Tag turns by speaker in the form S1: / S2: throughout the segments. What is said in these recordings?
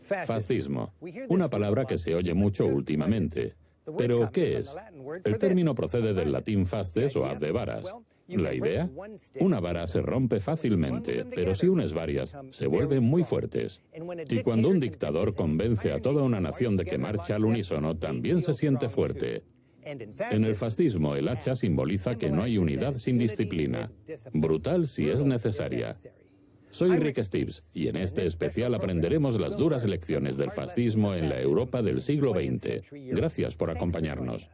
S1: Fascismo. Una palabra que se oye mucho últimamente. ¿Pero qué es? El término procede del latín fasces o haz de varas. ¿La idea? Una vara se rompe fácilmente, pero si unes varias, se vuelven muy fuertes. Y cuando un dictador convence a toda una nación de que marcha al unísono, también se siente fuerte. En el fascismo, el hacha simboliza que no hay unidad sin disciplina. Brutal si es necesaria. Soy Rick Steves, y en este especial aprenderemos las duras lecciones del fascismo en la Europa del siglo XX. Gracias por acompañarnos.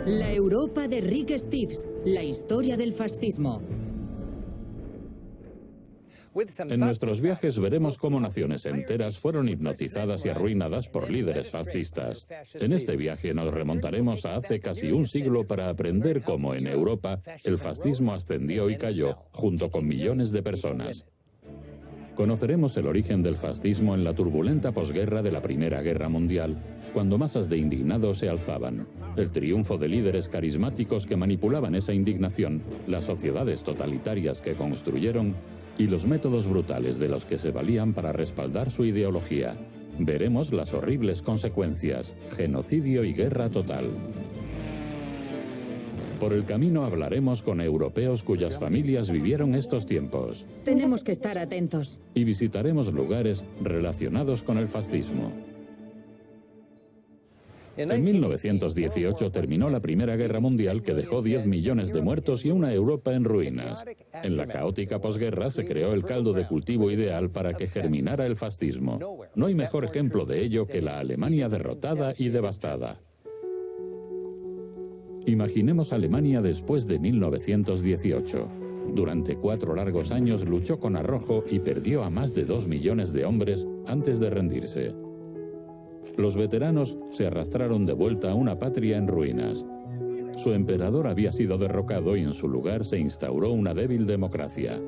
S2: La Europa de Rick Steves, la historia del fascismo.
S1: En nuestros viajes veremos cómo naciones enteras fueron hipnotizadas y arruinadas por líderes fascistas. En este viaje nos remontaremos a hace casi un siglo para aprender cómo en Europa el fascismo ascendió y cayó junto con millones de personas. Conoceremos el origen del fascismo en la turbulenta posguerra de la Primera Guerra Mundial, cuando masas de indignados se alzaban. El triunfo de líderes carismáticos que manipulaban esa indignación, las sociedades totalitarias que construyeron y los métodos brutales de los que se valían para respaldar su ideología. Veremos las horribles consecuencias, genocidio y guerra total. Por el camino hablaremos con europeos cuyas familias vivieron estos tiempos.
S2: Tenemos que estar atentos.
S1: Y visitaremos lugares relacionados con el fascismo. En 1918 terminó la Primera Guerra Mundial, que dejó 10 millones de muertos y una Europa en ruinas. En la caótica posguerra se creó el caldo de cultivo ideal para que germinara el fascismo. No hay mejor ejemplo de ello que la Alemania derrotada y devastada. Imaginemos Alemania después de 1918. Durante 4 largos años luchó con arrojo y perdió a más de 2 millones de hombres antes de rendirse. Los veteranos se arrastraron de vuelta a una patria en ruinas. Su emperador había sido derrocado y en su lugar se instauró una débil democracia.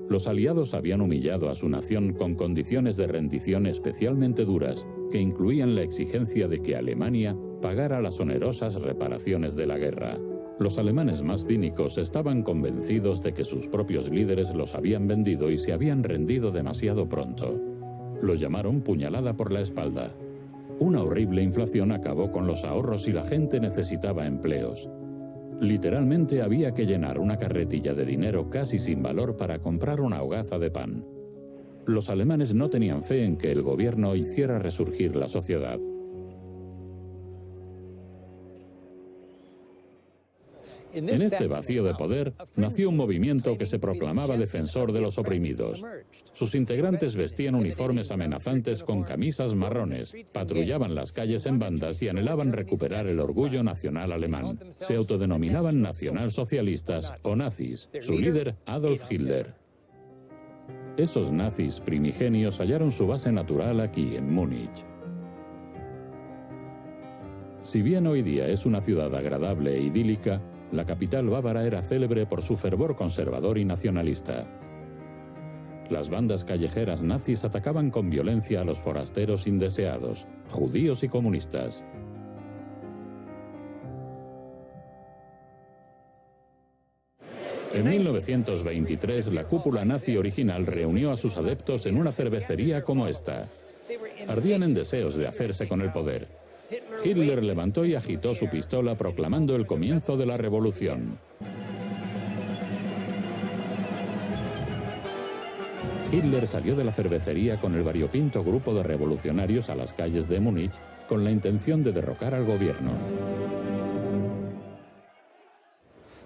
S1: Los aliados habían humillado a su nación con condiciones de rendición especialmente duras, que incluían la exigencia de que Alemania pagara las onerosas reparaciones de la guerra. Los alemanes más cínicos estaban convencidos de que sus propios líderes los habían vendido y se habían rendido demasiado pronto. Lo llamaron puñalada por la espalda. Una horrible inflación acabó con los ahorros y la gente necesitaba empleos. Literalmente había que llenar una carretilla de dinero casi sin valor para comprar una hogaza de pan. Los alemanes no tenían fe en que el gobierno hiciera resurgir la sociedad. En este vacío de poder nació un movimiento que se proclamaba defensor de los oprimidos. Sus integrantes vestían uniformes amenazantes con camisas marrones, patrullaban las calles en bandas y anhelaban recuperar el orgullo nacional alemán. Se autodenominaban nacionalsocialistas o nazis, su líder Adolf Hitler. Esos nazis primigenios hallaron su base natural aquí, en Múnich. Si bien hoy día es una ciudad agradable e idílica, la capital bávara era célebre por su fervor conservador y nacionalista. Las bandas callejeras nazis atacaban con violencia a los forasteros indeseados, judíos y comunistas. En 1923, la cúpula nazi original reunió a sus adeptos en una cervecería como esta. Ardían en deseos de hacerse con el poder. Hitler levantó y agitó su pistola proclamando el comienzo de la revolución. Hitler salió de la cervecería con el variopinto grupo de revolucionarios a las calles de Múnich con la intención de derrocar al gobierno.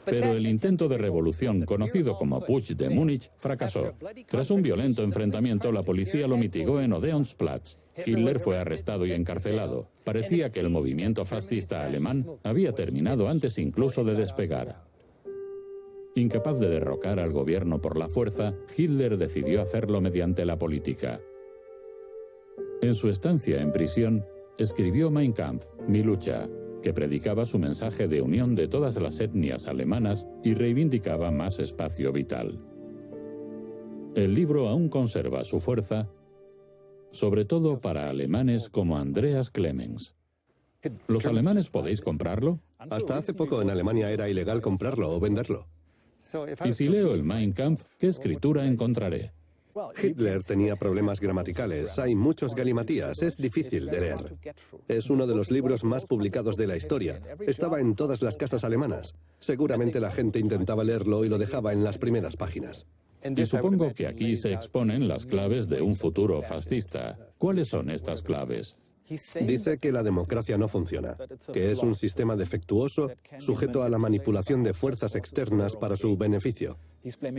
S1: Pero el intento de revolución, conocido como Putsch de Múnich, fracasó. Tras un violento enfrentamiento, la policía lo mitigó en Odeonsplatz. Hitler fue arrestado y encarcelado. Parecía que el movimiento fascista alemán había terminado antes incluso de despegar. Incapaz de derrocar al gobierno por la fuerza, Hitler decidió hacerlo mediante la política. En su estancia en prisión, escribió Mein Kampf, Mi lucha, que predicaba su mensaje de unión de todas las etnias alemanas y reivindicaba más espacio vital. El libro aún conserva su fuerza, sobre todo para alemanes como Andreas Clemens. ¿Los alemanes podéis comprarlo?
S3: Hasta hace poco en Alemania era ilegal comprarlo o venderlo.
S1: Y si leo el Mein Kampf, ¿qué escritura encontraré?
S3: Hitler tenía problemas gramaticales, hay muchos galimatías, es difícil de leer. Es uno de los libros más publicados de la historia. Estaba en todas las casas alemanas. Seguramente la gente intentaba leerlo y lo dejaba en las primeras páginas.
S1: Y supongo que aquí se exponen las claves de un futuro fascista. ¿Cuáles son estas claves?
S3: Dice que la democracia no funciona, que es un sistema defectuoso sujeto a la manipulación de fuerzas externas para su beneficio.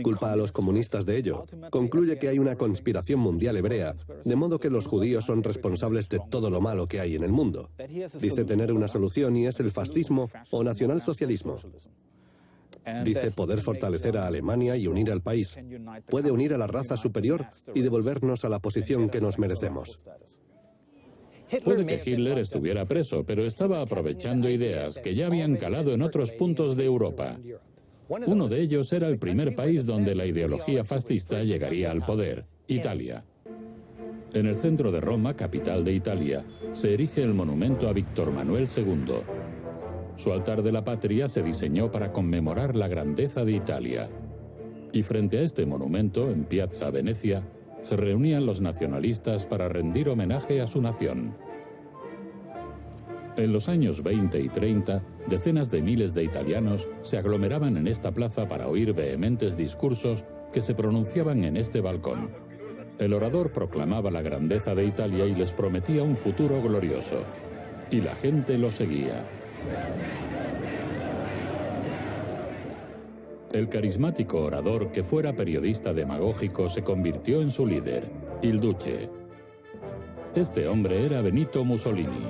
S3: Culpa a los comunistas de ello. Concluye que hay una conspiración mundial hebrea, de modo que los judíos son responsables de todo lo malo que hay en el mundo. Dice tener una solución y es el fascismo o nacionalsocialismo. Dice poder fortalecer a Alemania y unir al país. Puede unir a la raza superior y devolvernos a la posición que nos merecemos.
S1: Puede que Hitler estuviera preso, pero estaba aprovechando ideas que ya habían calado en otros puntos de Europa. Uno de ellos era el primer país donde la ideología fascista llegaría al poder, Italia. En el centro de Roma, capital de Italia, se erige el monumento a Víctor Manuel II. Su altar de la patria se diseñó para conmemorar la grandeza de Italia. Y frente a este monumento, en Piazza Venecia, se reunían los nacionalistas para rendir homenaje a su nación. En los años 20 y 30, decenas de miles de italianos se aglomeraban en esta plaza para oír vehementes discursos que se pronunciaban en este balcón. El orador proclamaba la grandeza de Italia y les prometía un futuro glorioso. Y la gente lo seguía. El carismático orador que fuera periodista demagógico se convirtió en su líder, il Duce. Este hombre era Benito Mussolini.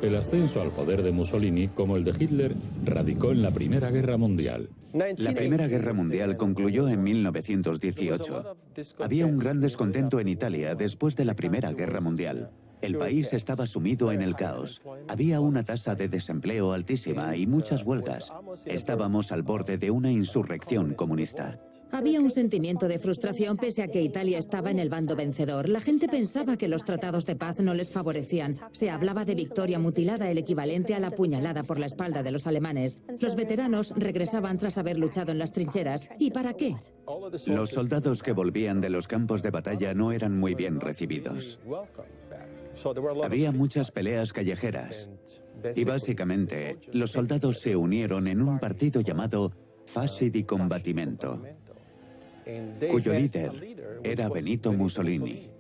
S1: El ascenso al poder de Mussolini, como el de Hitler, radicó en la Primera Guerra Mundial.
S4: La Primera Guerra Mundial concluyó en 1918. Había un gran descontento en Italia después de la Primera Guerra Mundial. El país estaba sumido en el caos. Había una tasa de desempleo altísima y muchas huelgas. Estábamos al borde de una insurrección comunista.
S2: Había un sentimiento de frustración pese a que Italia estaba en el bando vencedor. La gente pensaba que los tratados de paz no les favorecían. Se hablaba de victoria mutilada, el equivalente a la puñalada por la espalda de los alemanes. Los veteranos regresaban tras haber luchado en las trincheras. ¿Y para qué?
S4: Los soldados que volvían de los campos de batalla no eran muy bien recibidos. Había muchas peleas callejeras. Y básicamente, los soldados se unieron en un partido llamado Fasci di Combattimento, cuyo líder era Benito Mussolini.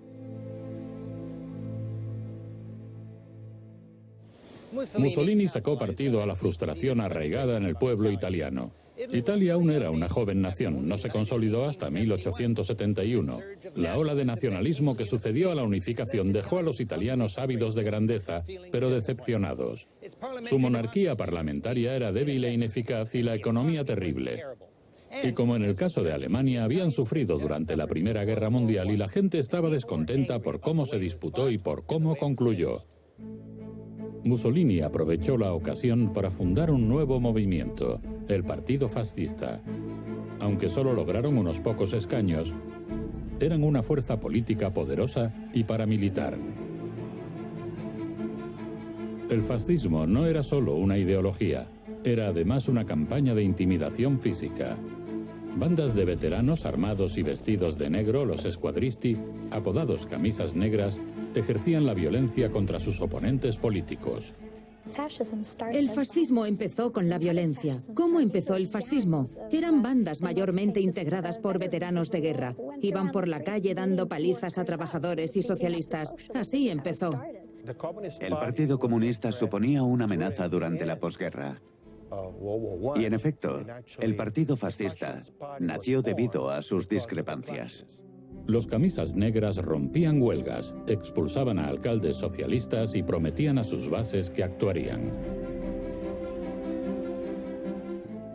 S1: Mussolini sacó partido a la frustración arraigada en el pueblo italiano. Italia aún era una joven nación, no se consolidó hasta 1871. La ola de nacionalismo que sucedió a la unificación dejó a los italianos ávidos de grandeza, pero decepcionados. Su monarquía parlamentaria era débil e ineficaz y la economía terrible. Y como en el caso de Alemania, habían sufrido durante la Primera Guerra Mundial y la gente estaba descontenta por cómo se disputó y por cómo concluyó. Mussolini aprovechó la ocasión para fundar un nuevo movimiento, el Partido Fascista. Aunque solo lograron unos pocos escaños, eran una fuerza política poderosa y paramilitar. El fascismo no era solo una ideología, era además una campaña de intimidación física. Bandas de veteranos armados y vestidos de negro, los squadristi, apodados camisas negras, ejercían la violencia contra sus oponentes políticos.
S2: El fascismo empezó con la violencia. ¿Cómo empezó el fascismo? Eran bandas mayormente integradas por veteranos de guerra. Iban por la calle dando palizas a trabajadores y socialistas. Así empezó.
S4: El Partido Comunista suponía una amenaza durante la posguerra. Y en efecto, el Partido Fascista nació debido a sus discrepancias.
S1: Los camisas negras rompían huelgas, expulsaban a alcaldes socialistas y prometían a sus bases que actuarían.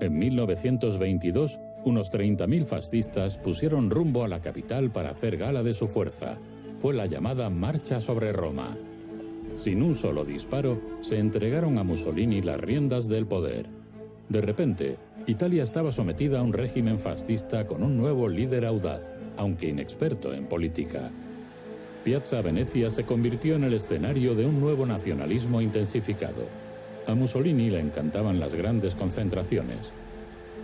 S1: En 1922, unos 30.000 fascistas pusieron rumbo a la capital para hacer gala de su fuerza. Fue la llamada Marcha sobre Roma. Sin un solo disparo, se entregaron a Mussolini las riendas del poder. De repente, Italia estaba sometida a un régimen fascista con un nuevo líder audaz, aunque inexperto en política. Piazza Venezia se convirtió en el escenario de un nuevo nacionalismo intensificado. A Mussolini le encantaban las grandes concentraciones,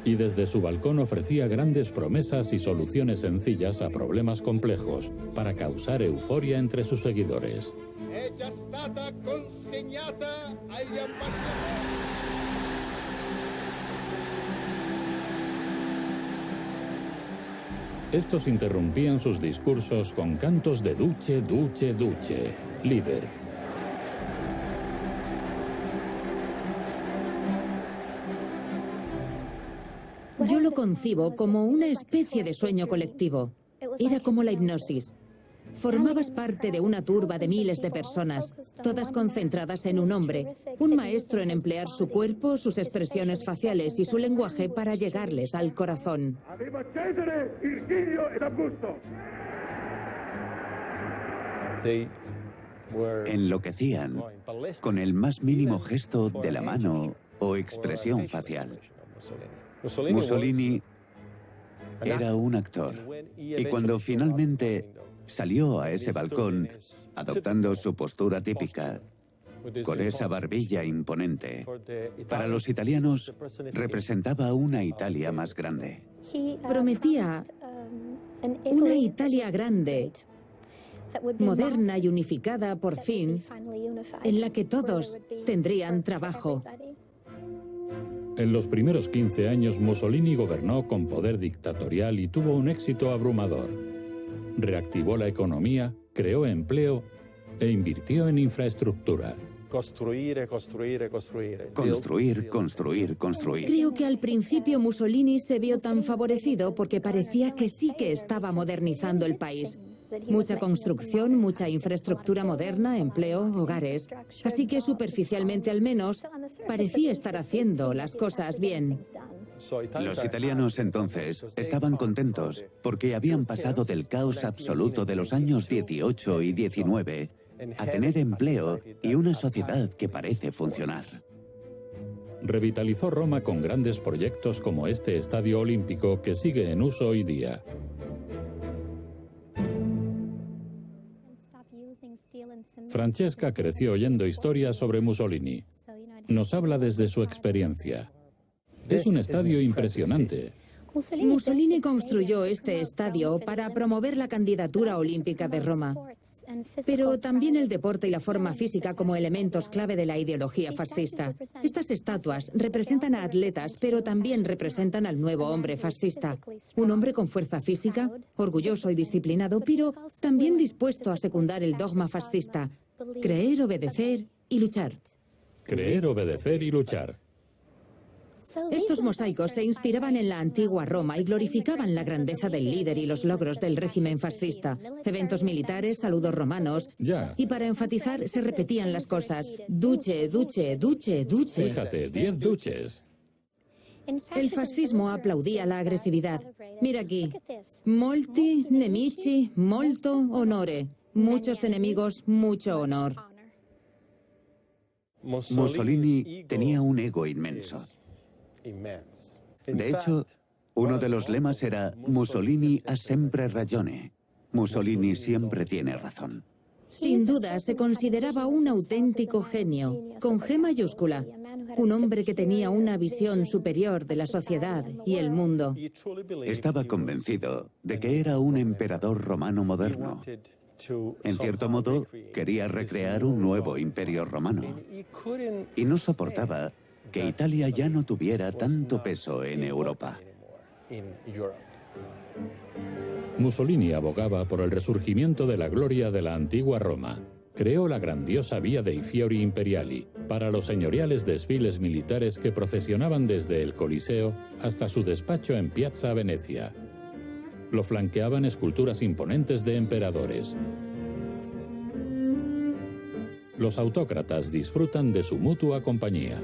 S1: y desde su balcón ofrecía grandes promesas y soluciones sencillas a problemas complejos para causar euforia entre sus seguidores. Estos interrumpían sus discursos con cantos de Duce, Duce, Duce, líder.
S2: Yo lo concibo como una especie de sueño colectivo. Era como la hipnosis. Formabas parte de una turba de miles de personas, todas concentradas en un hombre, un maestro en emplear su cuerpo, sus expresiones faciales y su lenguaje para llegarles al corazón.
S4: Enloquecían con el más mínimo gesto de la mano o expresión facial. Mussolini era un actor, y cuando finalmente salió a ese balcón, adoptando su postura típica, con esa barbilla imponente, para los italianos representaba una Italia más grande.
S2: Prometía una Italia grande, moderna y unificada por fin, en la que todos tendrían trabajo.
S1: En los primeros 15 años, Mussolini gobernó con poder dictatorial y tuvo un éxito abrumador. Reactivó la economía, creó empleo e invirtió en infraestructura.
S5: Construir.
S2: Creo que al principio Mussolini se vio tan favorecido porque parecía que sí que estaba modernizando el país. Mucha construcción, mucha infraestructura moderna, empleo, hogares. Así que superficialmente al menos, parecía estar haciendo las cosas bien.
S4: Los italianos entonces estaban contentos porque habían pasado del caos absoluto de los años 18 y 19 a tener empleo y una sociedad que parece funcionar.
S1: Revitalizó Roma con grandes proyectos como este estadio olímpico que sigue en uso hoy día. Francesca creció oyendo historias sobre Mussolini. Nos habla desde su experiencia. Es un estadio impresionante.
S2: Mussolini construyó este estadio para promover la candidatura olímpica de Roma, pero también el deporte y la forma física como elementos clave de la ideología fascista. Estas estatuas representan a atletas, pero también representan al nuevo hombre fascista. Un hombre con fuerza física, orgulloso y disciplinado, pero también dispuesto a secundar el dogma fascista: creer, obedecer y luchar.
S1: Creer, obedecer y luchar.
S2: Estos mosaicos se inspiraban en la antigua Roma y glorificaban la grandeza del líder y los logros del régimen fascista. Eventos militares, saludos romanos. Y para enfatizar se repetían las cosas: duce, duce, duce, duce.
S1: Fíjate, 10 duces.
S2: El fascismo aplaudía la agresividad. Mira aquí. Molti nemici, molto onore. Muchos enemigos, mucho honor.
S4: Mussolini tenía un ego inmenso. De hecho, uno de los lemas era Mussolini ha sempre ragione. Mussolini siempre tiene razón.
S2: Sin duda, se consideraba un auténtico genio, con G mayúscula. Un hombre que tenía una visión superior de la sociedad y el mundo.
S4: Estaba convencido de que era un emperador romano moderno. En cierto modo, quería recrear un nuevo imperio romano. Y no soportaba que Italia ya no tuviera tanto peso en Europa.
S1: Mussolini abogaba por el resurgimiento de la gloria de la antigua Roma. Creó la grandiosa Via dei Fiori Imperiali para los señoriales desfiles militares que procesionaban desde el Coliseo hasta su despacho en Piazza Venezia. Lo flanqueaban esculturas imponentes de emperadores. Los autócratas disfrutan de su mutua compañía.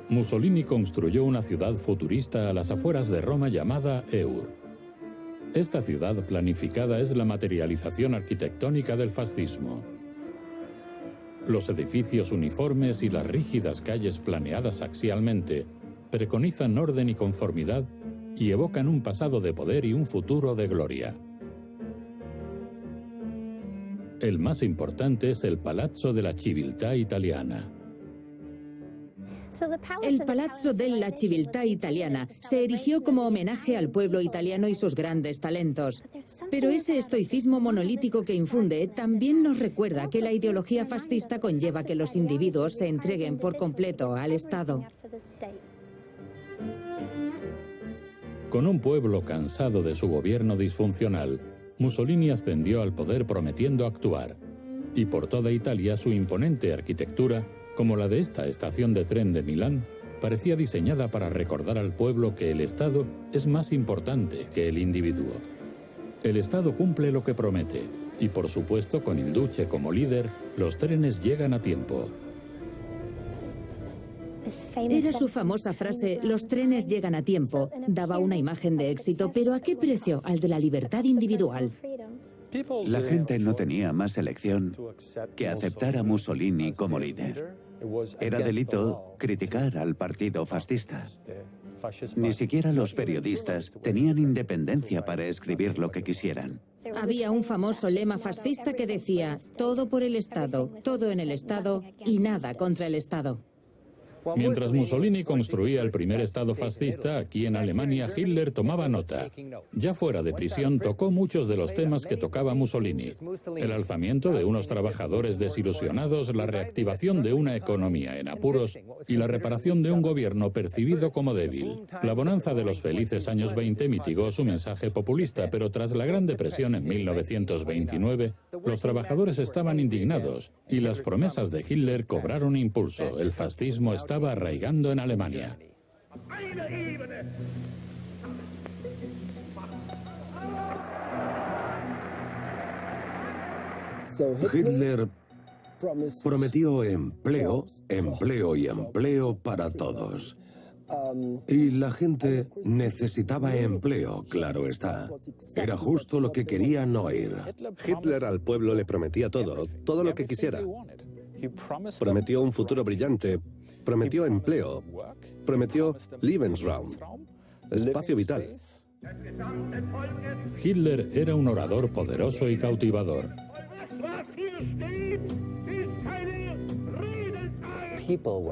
S1: Mussolini construyó una ciudad futurista a las afueras de Roma llamada Eur. Esta ciudad planificada es la materialización arquitectónica del fascismo. Los edificios uniformes y las rígidas calles planeadas axialmente preconizan orden y conformidad y evocan un pasado de poder y un futuro de gloria. El más importante es el Palazzo della Civiltà Italiana.
S2: El Palazzo della Civiltà Italiana se erigió como homenaje al pueblo italiano y sus grandes talentos. Pero ese estoicismo monolítico que infunde también nos recuerda que la ideología fascista conlleva que los individuos se entreguen por completo al Estado.
S1: Con un pueblo cansado de su gobierno disfuncional, Mussolini ascendió al poder prometiendo actuar. Y por toda Italia su imponente arquitectura, como la de esta estación de tren de Milán, parecía diseñada para recordar al pueblo que el Estado es más importante que el individuo. El Estado cumple lo que promete, y por supuesto con il Duce como líder, los trenes llegan a tiempo.
S2: Era su famosa frase, los trenes llegan a tiempo, daba una imagen de éxito, pero ¿a qué precio? Al de la libertad individual.
S4: La gente no tenía más elección que aceptar a Mussolini como líder. Era delito criticar al partido fascista. Ni siquiera los periodistas tenían independencia para escribir lo que quisieran.
S2: Había un famoso lema fascista que decía, todo por el Estado, todo en el Estado y nada contra el Estado.
S1: Mientras Mussolini construía el primer Estado fascista, aquí en Alemania Hitler tomaba nota. Ya fuera de prisión tocó muchos de los temas que tocaba Mussolini. El alzamiento de unos trabajadores desilusionados, la reactivación de una economía en apuros y la reparación de un gobierno percibido como débil. La bonanza de los felices años 20 mitigó su mensaje populista, pero tras la Gran Depresión en 1929, los trabajadores estaban indignados y las promesas de Hitler cobraron impulso. El fascismo estaba arraigando en Alemania.
S5: Hitler prometió empleo, empleo y empleo para todos. Y la gente necesitaba empleo, claro está. Era justo lo que querían oír.
S3: Hitler al pueblo le prometía todo, todo lo que quisiera. Prometió un futuro brillante, prometió empleo, prometió Lebensraum, espacio vital.
S1: Hitler era un orador poderoso y cautivador.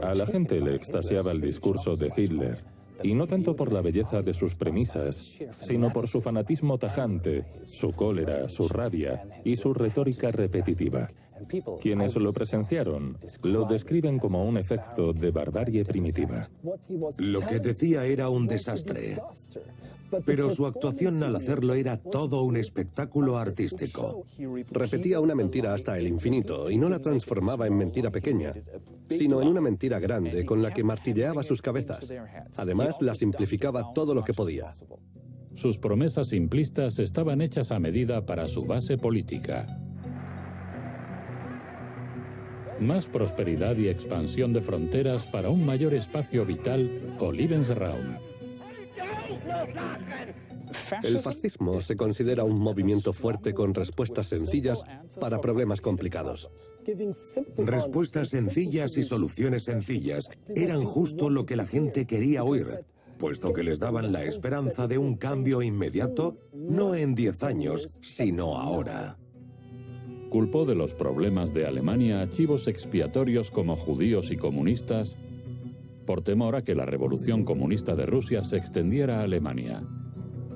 S6: A la gente le extasiaba el discurso de Hitler, y no tanto por la belleza de sus premisas, sino por su fanatismo tajante, su cólera, su rabia y su retórica repetitiva. Quienes lo presenciaron lo describen como un efecto de barbarie primitiva.
S5: Lo que decía era un desastre, pero su actuación al hacerlo era todo un espectáculo artístico.
S3: Repetía una mentira hasta el infinito y no la transformaba en mentira pequeña, sino en una mentira grande con la que martilleaba sus cabezas. Además, la simplificaba todo lo que podía.
S1: Sus promesas simplistas estaban hechas a medida para su base política. Más prosperidad y expansión de fronteras para un mayor espacio vital o Lebensraum.
S3: El fascismo se considera un movimiento fuerte con respuestas sencillas para problemas complicados.
S5: Respuestas sencillas y soluciones sencillas eran justo lo que la gente quería oír, puesto que les daban la esperanza de un cambio inmediato, no en 10 años, sino ahora.
S1: Culpó de los problemas de Alemania a chivos expiatorios como judíos y comunistas, por temor a que la revolución comunista de Rusia se extendiera a Alemania.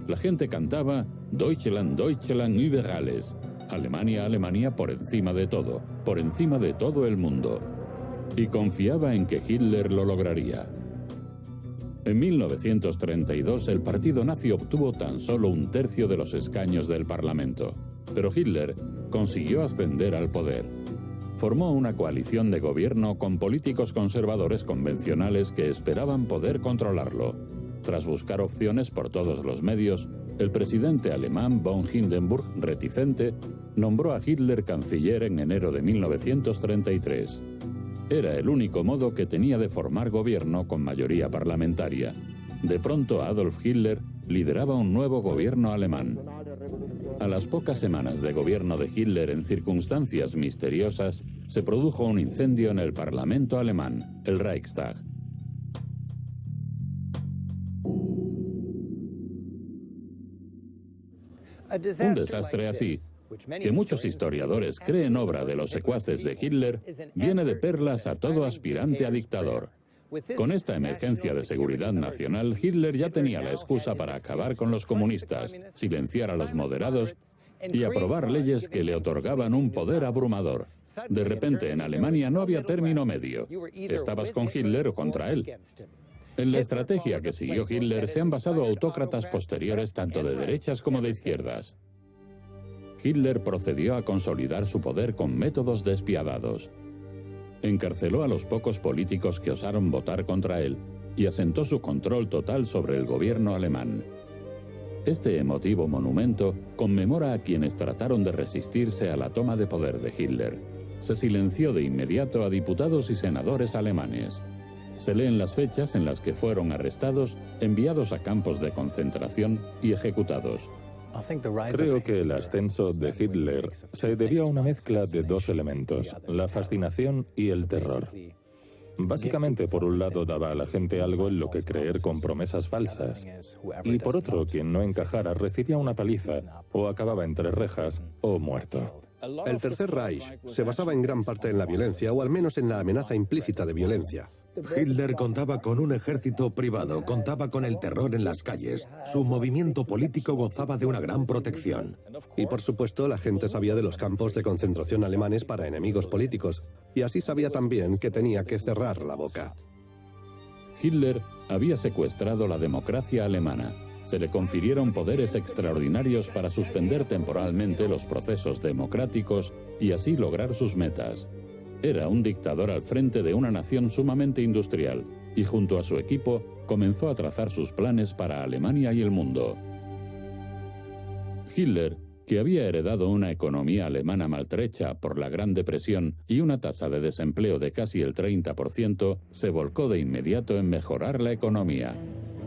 S1: La gente cantaba Deutschland, Deutschland über alles. Alemania, Alemania por encima de todo el mundo. Y confiaba en que Hitler lo lograría. En 1932 el partido nazi obtuvo tan solo 1/3 de los escaños del Parlamento. Pero Hitler consiguió ascender al poder. Formó una coalición de gobierno con políticos conservadores convencionales que esperaban poder controlarlo. Tras buscar opciones por todos los medios, el presidente alemán von Hindenburg, reticente, nombró a Hitler canciller en enero de 1933. Era el único modo que tenía de formar gobierno con mayoría parlamentaria. De pronto Adolf Hitler lideraba un nuevo gobierno alemán. A las pocas semanas de gobierno de Hitler en circunstancias misteriosas, se produjo un incendio en el Parlamento alemán, el Reichstag. Un desastre así, que muchos historiadores creen obra de los secuaces de Hitler, viene de perlas a todo aspirante a dictador. Con esta emergencia de seguridad nacional, Hitler ya tenía la excusa para acabar con los comunistas, silenciar a los moderados y aprobar leyes que le otorgaban un poder abrumador. De repente, en Alemania no había término medio. Estabas con Hitler o contra él. En la estrategia que siguió Hitler se han basado autócratas posteriores tanto de derechas como de izquierdas. Hitler procedió a consolidar su poder con métodos despiadados. Encarceló a los pocos políticos que osaron votar contra él y asentó su control total sobre el gobierno alemán. Este emotivo monumento conmemora a quienes trataron de resistirse a la toma de poder de Hitler. Se silenció de inmediato a diputados y senadores alemanes. Se leen las fechas en las que fueron arrestados, enviados a campos de concentración y ejecutados.
S6: Creo que el ascenso de Hitler se debió a una mezcla de dos elementos, la fascinación y el terror. Básicamente, por un lado, daba a la gente algo en lo que creer con promesas falsas, y por otro, quien no encajara recibía una paliza, o acababa entre rejas, o muerto.
S3: El Tercer Reich se basaba en gran parte en la violencia, o al menos en la amenaza implícita de violencia.
S5: Hitler contaba con un ejército privado, contaba con el terror en las calles. Su movimiento político gozaba de una gran protección.
S3: Y por supuesto, la gente sabía de los campos de concentración alemanes para enemigos políticos, y así sabía también que tenía que cerrar la boca.
S1: Hitler había secuestrado la democracia alemana. Se le confirieron poderes extraordinarios para suspender temporalmente los procesos democráticos y así lograr sus metas. Era un dictador al frente de una nación sumamente industrial y junto a su equipo comenzó a trazar sus planes para Alemania y el mundo. Hitler, que había heredado una economía alemana maltrecha por la Gran Depresión y una tasa de desempleo de casi el 30%, se volcó de inmediato en mejorar la economía.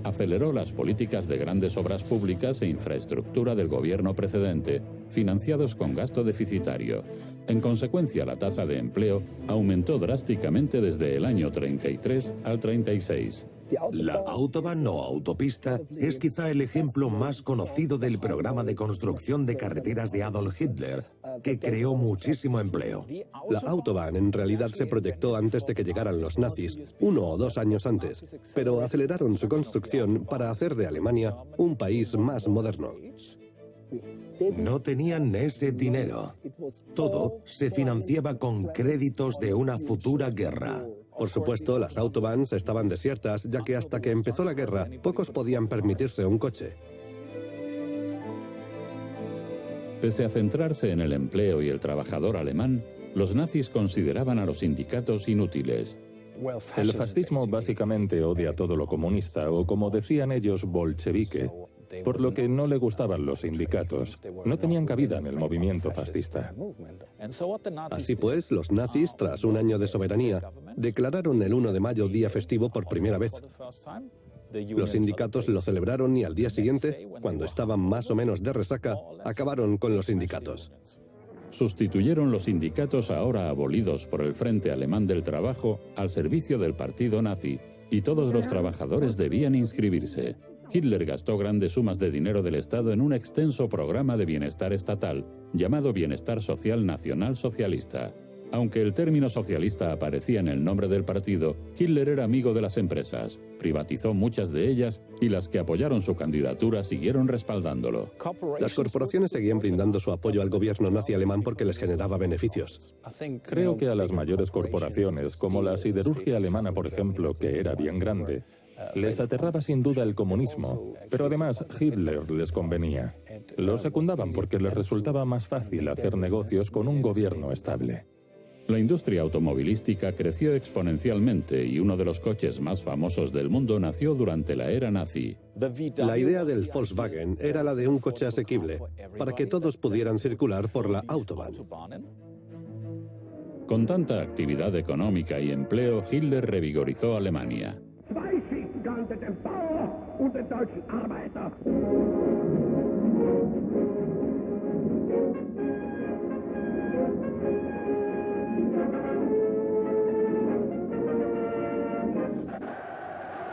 S1: Aceleró las políticas de grandes obras públicas e infraestructura del gobierno precedente, financiados con gasto deficitario. En consecuencia, la tasa de empleo aumentó drásticamente desde el año 33 al 36.
S5: La Autobahn o autopista es quizá el ejemplo más conocido del programa de construcción de carreteras de Adolf Hitler, que creó muchísimo empleo.
S3: La Autobahn en realidad se proyectó antes de que llegaran los nazis, 1 o 2 años antes, pero aceleraron su construcción para hacer de Alemania un país más moderno.
S5: No tenían ese dinero. Todo se financiaba con créditos de una futura guerra.
S3: Por supuesto, las autobahns estaban desiertas, ya que hasta que empezó la guerra, pocos podían permitirse un coche.
S1: Pese a centrarse en el empleo y el trabajador alemán, los nazis consideraban a los sindicatos inútiles.
S6: El fascismo básicamente odia todo lo comunista, o como decían ellos, bolchevique, por lo que no le gustaban los sindicatos. No tenían cabida en el movimiento fascista.
S3: Así pues, los nazis, tras un año de soberanía, declararon el 1 de mayo día festivo por primera vez. Los sindicatos lo celebraron y al día siguiente, cuando estaban más o menos de resaca, acabaron con los sindicatos.
S1: Sustituyeron los sindicatos ahora abolidos por el Frente Alemán del Trabajo al servicio del partido nazi, y todos los trabajadores debían inscribirse. Hitler gastó grandes sumas de dinero del Estado en un extenso programa de bienestar estatal, llamado Bienestar Social Nacional Socialista. Aunque el término socialista aparecía en el nombre del partido, Hitler era amigo de las empresas, privatizó muchas de ellas y las que apoyaron su candidatura siguieron respaldándolo.
S3: Las corporaciones seguían brindando su apoyo al gobierno nazi alemán porque les generaba beneficios.
S6: Creo que a las mayores corporaciones, como la siderurgia alemana, por ejemplo, que era bien grande, les aterraba sin duda el comunismo, pero además Hitler les convenía. Lo secundaban porque les resultaba más fácil hacer negocios con un gobierno estable.
S1: La industria automovilística creció exponencialmente y uno de los coches más famosos del mundo nació durante la era nazi.
S3: La idea del Volkswagen era la de un coche asequible, para que todos pudieran circular por la Autobahn.
S1: Con tanta actividad económica y empleo, Hitler revigorizó Alemania.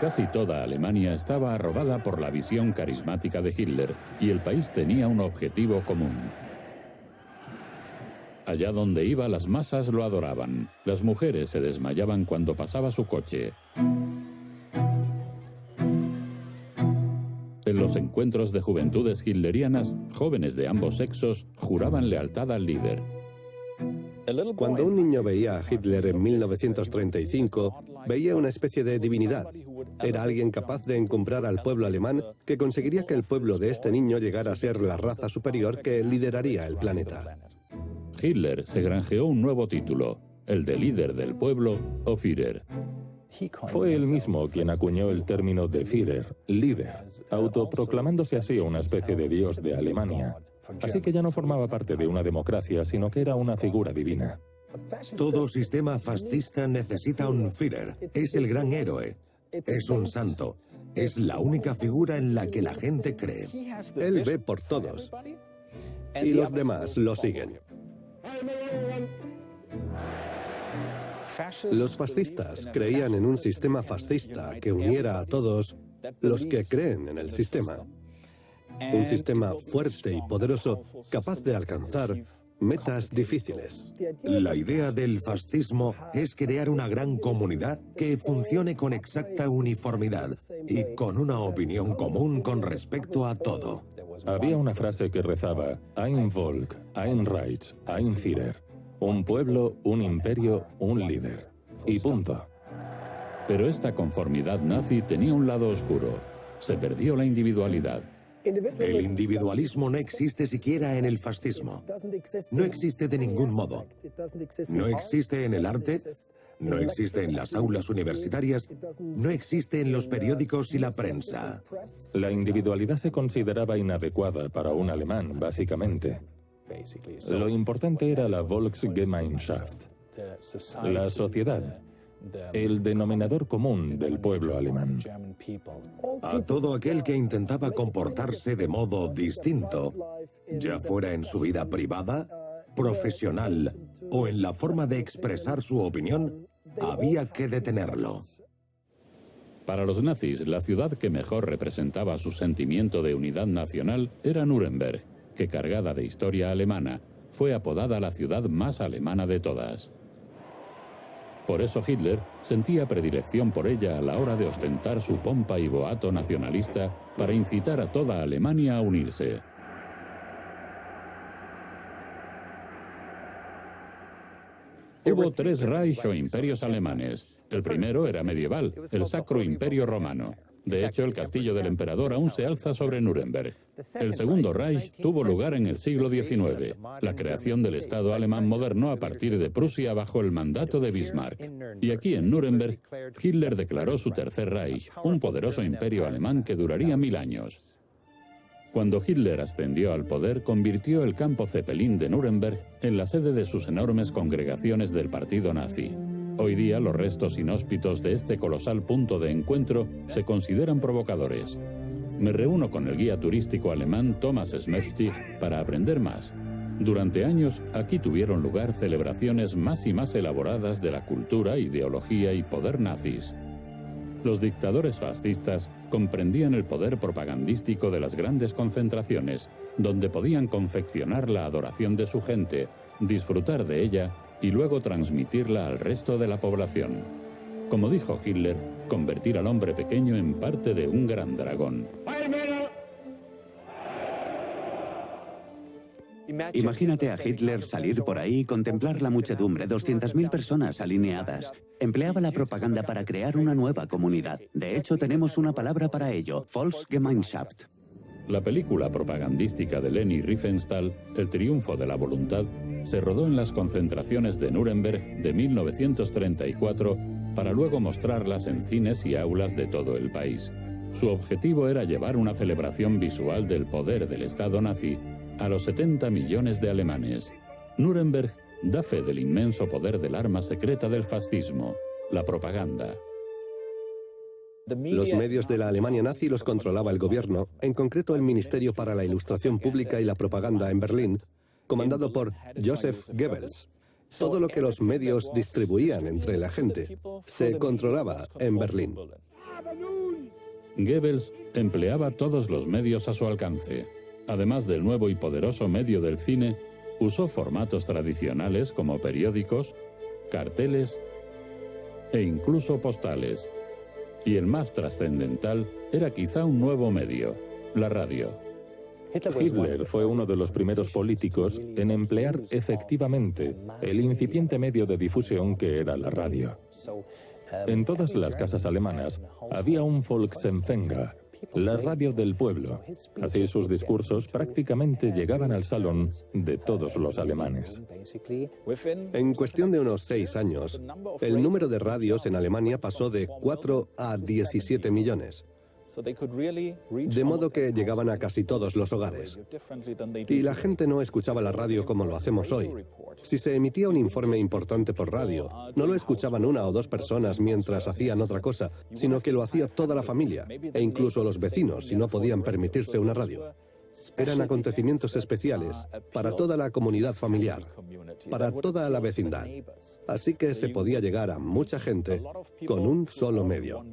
S1: Casi toda Alemania estaba arrobada por la visión carismática de Hitler y el país tenía un objetivo común. Allá donde iba, las masas lo adoraban. Las mujeres se desmayaban cuando pasaba su coche. En los encuentros de juventudes hitlerianas, jóvenes de ambos sexos juraban lealtad al líder.
S3: Cuando un niño veía a Hitler en 1935, veía una especie de divinidad. Era alguien capaz de encumbrar al pueblo alemán, que conseguiría que el pueblo de este niño llegara a ser la raza superior que lideraría el planeta.
S1: Hitler se granjeó un nuevo título, el de líder del pueblo o Führer.
S6: Fue él mismo quien acuñó el término de Führer, líder, autoproclamándose así una especie de dios de Alemania. Así que ya no formaba parte de una democracia, sino que era una figura divina.
S5: Todo sistema fascista necesita un Führer. Es el gran héroe. Es un santo. Es la única figura en la que la gente cree.
S3: Él ve por todos. Y los demás lo siguen. Los fascistas creían en un sistema fascista que uniera a todos los que creen en el sistema. Un sistema fuerte y poderoso, capaz de alcanzar metas difíciles.
S5: La idea del fascismo es crear una gran comunidad que funcione con exacta uniformidad y con una opinión común con respecto a todo.
S6: Había una frase que rezaba: Ein Volk, ein Reich, ein Führer. Un pueblo, un imperio, un líder. Y punto.
S1: Pero esta conformidad nazi tenía un lado oscuro. Se perdió la individualidad.
S5: El individualismo no existe siquiera en el fascismo. No existe de ningún modo. No existe en el arte, no existe en las aulas universitarias, no existe en los periódicos y la prensa.
S6: La individualidad se consideraba inadecuada para un alemán, básicamente. Lo importante era la Volksgemeinschaft, la sociedad, el denominador común del pueblo alemán.
S5: A todo aquel que intentaba comportarse de modo distinto, ya fuera en su vida privada, profesional o en la forma de expresar su opinión, había que detenerlo.
S1: Para los nazis, la ciudad que mejor representaba su sentimiento de unidad nacional era Nuremberg, que, cargada de historia alemana, fue apodada la ciudad más alemana de todas. Por eso Hitler sentía predilección por ella a la hora de ostentar su pompa y boato nacionalista para incitar a toda Alemania a unirse. Hubo tres Reich o imperios alemanes. El primero era medieval, el Sacro Imperio Romano. De hecho, el castillo del emperador aún se alza sobre Nuremberg. El segundo Reich tuvo lugar en el siglo XIX, la creación del Estado alemán moderno a partir de Prusia bajo el mandato de Bismarck. Y aquí en Nuremberg, Hitler declaró su tercer Reich, un poderoso imperio alemán que duraría 1000 años. Cuando Hitler ascendió al poder, convirtió el campo Zeppelin de Nuremberg en la sede de sus enormes congregaciones del partido nazi. Hoy día los restos inhóspitos de este colosal punto de encuentro se consideran provocadores. Me reúno con el guía turístico alemán Thomas Schmerstich para aprender más. Durante años aquí tuvieron lugar celebraciones más y más elaboradas de la cultura, ideología y poder nazis. Los dictadores fascistas comprendían el poder propagandístico de las grandes concentraciones, donde podían confeccionar la adoración de su gente, disfrutar de ella y luego transmitirla al resto de la población. Como dijo Hitler, convertir al hombre pequeño en parte de un gran dragón.
S4: Imagínate a Hitler salir por ahí y contemplar la muchedumbre, 200.000 personas alineadas. Empleaba la propaganda para crear una nueva comunidad. De hecho, tenemos una palabra para ello, Volksgemeinschaft.
S1: La película propagandística de Leni Riefenstahl, El triunfo de la voluntad, se rodó en las concentraciones de Nuremberg de 1934 para luego mostrarlas en cines y aulas de todo el país. Su objetivo era llevar una celebración visual del poder del Estado nazi a los 70 millones de alemanes. Nuremberg da fe del inmenso poder del arma secreta del fascismo, la propaganda.
S3: Los medios de la Alemania nazi los controlaba el gobierno, en concreto el Ministerio para la Ilustración Pública y la Propaganda en Berlín, comandado por Joseph Goebbels. Todo lo que los medios distribuían entre la gente se controlaba en Berlín.
S1: Goebbels empleaba todos los medios a su alcance. Además del nuevo y poderoso medio del cine, usó formatos tradicionales como periódicos, carteles e incluso postales. Y el más trascendental era quizá un nuevo medio, la radio.
S6: Hitler fue uno de los primeros políticos en emplear efectivamente el incipiente medio de difusión que era la radio. En todas las casas alemanas había un Volksempfänger, la radio del pueblo. Así sus discursos prácticamente llegaban al salón de todos los alemanes.
S3: En cuestión de unos 6 años, el número de radios en Alemania pasó de 4 a 17 millones. De modo que llegaban a casi todos los hogares. Y la gente no escuchaba la radio como lo hacemos hoy. Si se emitía un informe importante por radio, no lo escuchaban 1 o 2 personas mientras hacían otra cosa, sino que lo hacía toda la familia, e incluso los vecinos, si no podían permitirse una radio. Eran acontecimientos especiales para toda la comunidad familiar, para toda la vecindad. Así que se podía llegar a mucha gente con un solo medio.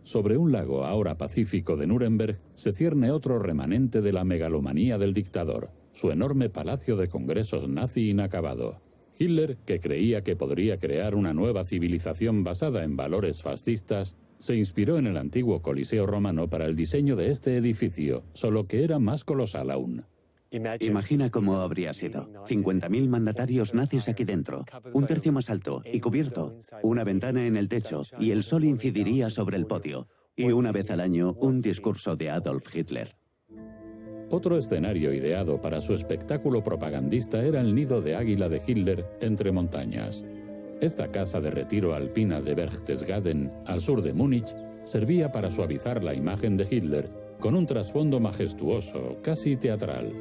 S1: Sobre un lago ahora pacífico de Nuremberg se cierne otro remanente de la megalomanía del dictador, su enorme palacio de congresos nazi inacabado. Hitler, que creía que podría crear una nueva civilización basada en valores fascistas, se inspiró en el antiguo Coliseo romano para el diseño de este edificio, solo que era más colosal aún.
S4: Imagina cómo habría sido. 50.000 mandatarios nazis aquí dentro, un tercio más alto y cubierto, una ventana en el techo y el sol incidiría sobre el podio. Y una vez al año, un discurso de Adolf Hitler.
S1: Otro escenario ideado para su espectáculo propagandista era el nido de águila de Hitler entre montañas. Esta casa de retiro alpina de Berchtesgaden, al sur de Múnich, servía para suavizar la imagen de Hitler, con un trasfondo majestuoso, casi teatral.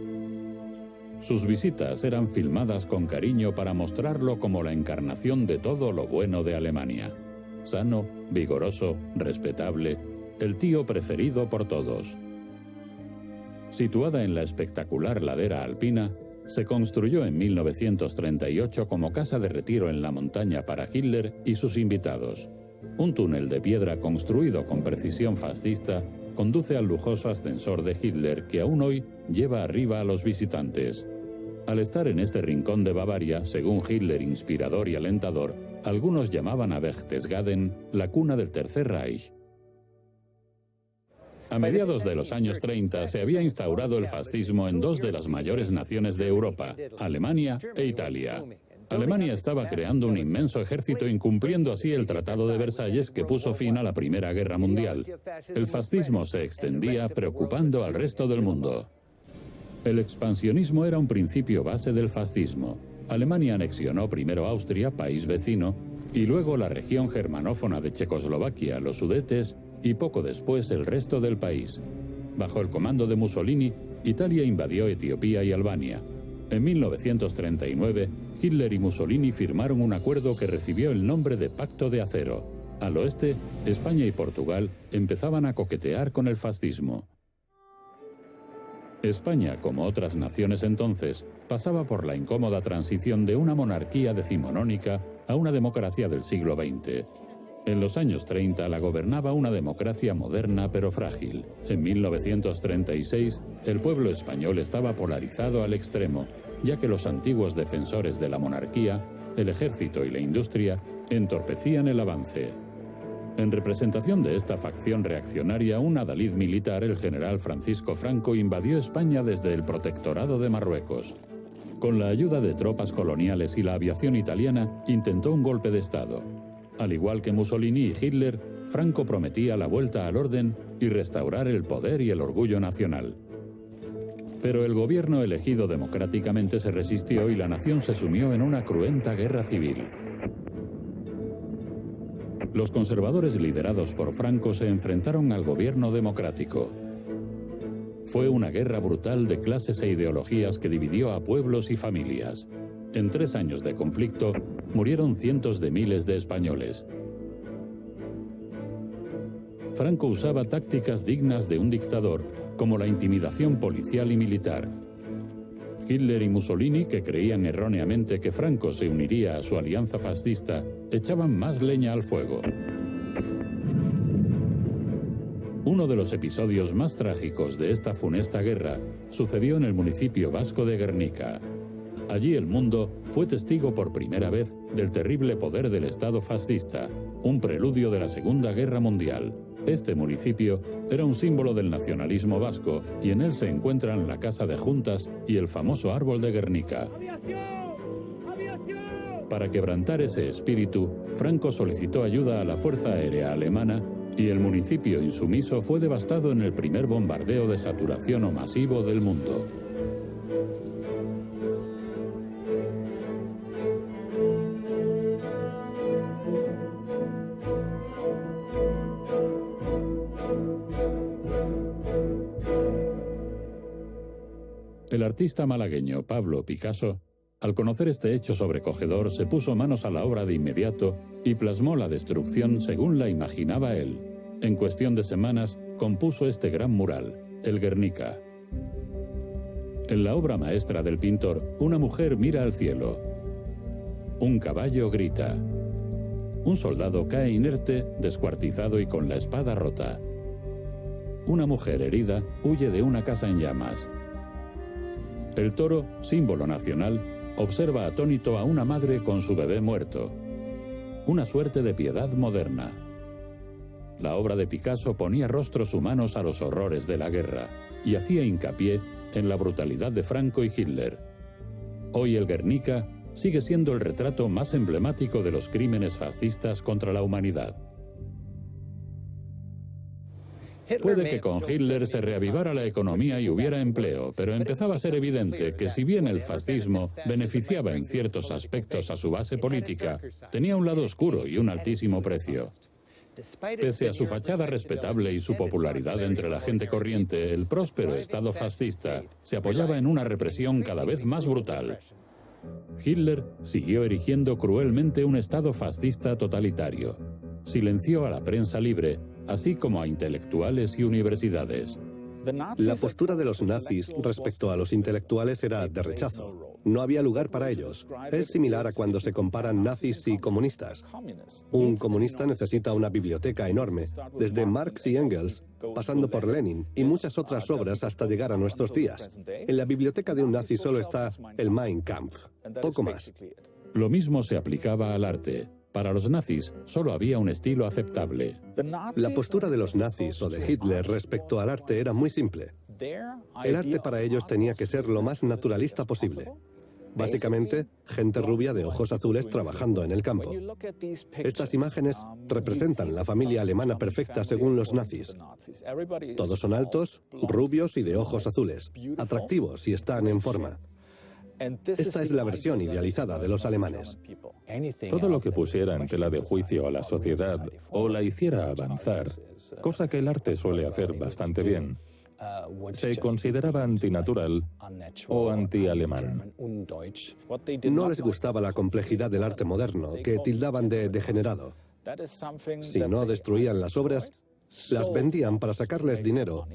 S1: Sus visitas eran filmadas con cariño para mostrarlo como la encarnación de todo lo bueno de Alemania. Sano, vigoroso, respetable, el tío preferido por todos. Situada en la espectacular ladera alpina, se construyó en 1938 como casa de retiro en la montaña para Hitler y sus invitados. Un túnel de piedra construido con precisión fascista conduce al lujoso ascensor de Hitler que aún hoy lleva arriba a los visitantes. Al estar en este rincón de Bavaria, según Hitler inspirador y alentador, algunos llamaban a Berchtesgaden la cuna del Tercer Reich. A mediados de los años 30 se había instaurado el fascismo en 2 de las mayores naciones de Europa, Alemania e Italia. Alemania estaba creando un inmenso ejército, incumpliendo así el Tratado de Versalles que puso fin a la Primera Guerra Mundial. El fascismo se extendía, preocupando al resto del mundo. El expansionismo era un principio base del fascismo. Alemania anexionó primero Austria, país vecino, y luego la región germanófona de Checoslovaquia, los Sudetes, y poco después el resto del país. Bajo el comando de Mussolini, Italia invadió Etiopía y Albania. En 1939, Hitler y Mussolini firmaron un acuerdo que recibió el nombre de Pacto de Acero. Al oeste, España y Portugal empezaban a coquetear con el fascismo. España, como otras naciones entonces, pasaba por la incómoda transición de una monarquía decimonónica a una democracia del siglo XX. En los años 30 la gobernaba una democracia moderna pero frágil. En 1936, el pueblo español estaba polarizado al extremo, ya que los antiguos defensores de la monarquía, el ejército y la industria, entorpecían el avance. En representación de esta facción reaccionaria, un adalid militar, el general Francisco Franco, invadió España desde el protectorado de Marruecos. Con la ayuda de tropas coloniales y la aviación italiana, intentó un golpe de Estado. Al igual que Mussolini y Hitler, Franco prometía la vuelta al orden y restaurar el poder y el orgullo nacional. Pero el gobierno elegido democráticamente se resistió y la nación se sumió en una cruenta guerra civil. Los conservadores liderados por Franco se enfrentaron al gobierno democrático. Fue una guerra brutal de clases e ideologías que dividió a pueblos y familias. En 3 años de conflicto, murieron cientos de miles de españoles. Franco usaba tácticas dignas de un dictador, como la intimidación policial y militar. Hitler y Mussolini, que creían erróneamente que Franco se uniría a su alianza fascista, echaban más leña al fuego. Uno de los episodios más trágicos de esta funesta guerra sucedió en el municipio vasco de Guernica. Allí el mundo fue testigo por primera vez del terrible poder del Estado fascista, un preludio de la Segunda Guerra Mundial. Este municipio era un símbolo del nacionalismo vasco y en él se encuentran la Casa de Juntas y el famoso árbol de Guernica. Para quebrantar ese espíritu, Franco solicitó ayuda a la Fuerza Aérea Alemana y el municipio insumiso fue devastado en el primer bombardeo de saturación o masivo del mundo. El artista malagueño Pablo Picasso, al conocer este hecho sobrecogedor, se puso manos a la obra de inmediato y plasmó la destrucción según la imaginaba él. En cuestión de semanas, compuso este gran mural, el Guernica. En la obra maestra del pintor, una mujer mira al cielo. Un caballo grita. Un soldado cae inerte, descuartizado y con la espada rota. Una mujer herida huye de una casa en llamas. El toro, símbolo nacional, observa atónito a una madre con su bebé muerto. Una suerte de piedad moderna. La obra de Picasso ponía rostros humanos a los horrores de la guerra y hacía hincapié en la brutalidad de Franco y Hitler. Hoy el Guernica sigue siendo el retrato más emblemático de los crímenes fascistas contra la humanidad. Puede que con Hitler se reavivara la economía y hubiera empleo, pero empezaba a ser evidente que si bien el fascismo beneficiaba en ciertos aspectos a su base política, tenía un lado oscuro y un altísimo precio. Pese a su fachada respetable y su popularidad entre la gente corriente, el próspero Estado fascista se apoyaba en una represión cada vez más brutal. Hitler siguió erigiendo cruelmente un Estado fascista totalitario. Silenció a la prensa libre, así como a intelectuales y universidades.
S3: La postura de los nazis respecto a los intelectuales era de rechazo. No había lugar para ellos. Es similar a cuando se comparan nazis y comunistas. Un comunista necesita una biblioteca enorme, desde Marx y Engels, pasando por Lenin y muchas otras obras hasta llegar a nuestros días. En la biblioteca de un nazi solo está el Mein Kampf, poco más.
S1: Lo mismo se aplicaba al arte. Para los nazis solo había un estilo aceptable.
S3: La postura de los nazis o de Hitler respecto al arte era muy simple. El arte para ellos tenía que ser lo más naturalista posible. Básicamente, gente rubia de ojos azules trabajando en el campo. Estas imágenes representan la familia alemana perfecta según los nazis. Todos son altos, rubios y de ojos azules, atractivos y están en forma. Esta es la versión idealizada de los alemanes.
S6: Todo lo que pusiera en tela de juicio a la sociedad o la hiciera avanzar, cosa que el arte suele hacer bastante bien, se consideraba antinatural o anti-alemán.
S3: No les gustaba la complejidad del arte moderno, que tildaban de degenerado. Si no destruían las obras, las vendían para sacarles dinero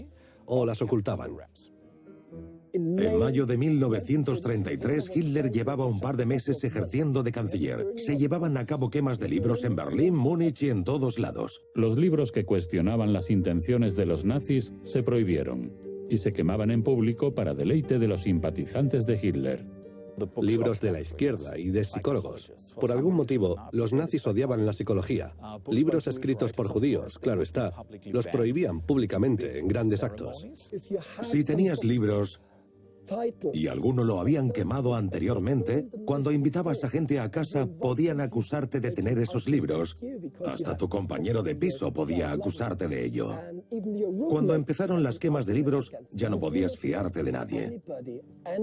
S3: o las ocultaban.
S5: En mayo de 1933, Hitler llevaba un par de meses ejerciendo de canciller. Se llevaban a cabo quemas de libros en Berlín, Múnich y en todos lados.
S1: Los libros que cuestionaban las intenciones de los nazis se prohibieron y se quemaban en público para deleite de los simpatizantes de Hitler.
S3: Libros de la izquierda y de psicólogos. Por algún motivo, los nazis odiaban la psicología. Libros escritos por judíos, claro está, los prohibían públicamente en grandes actos.
S5: Si tenías libros y alguno lo habían quemado anteriormente, cuando invitabas a gente a casa podían acusarte de tener esos libros. Hasta tu compañero de piso podía acusarte de ello. Cuando empezaron las quemas de libros, ya no podías fiarte de nadie.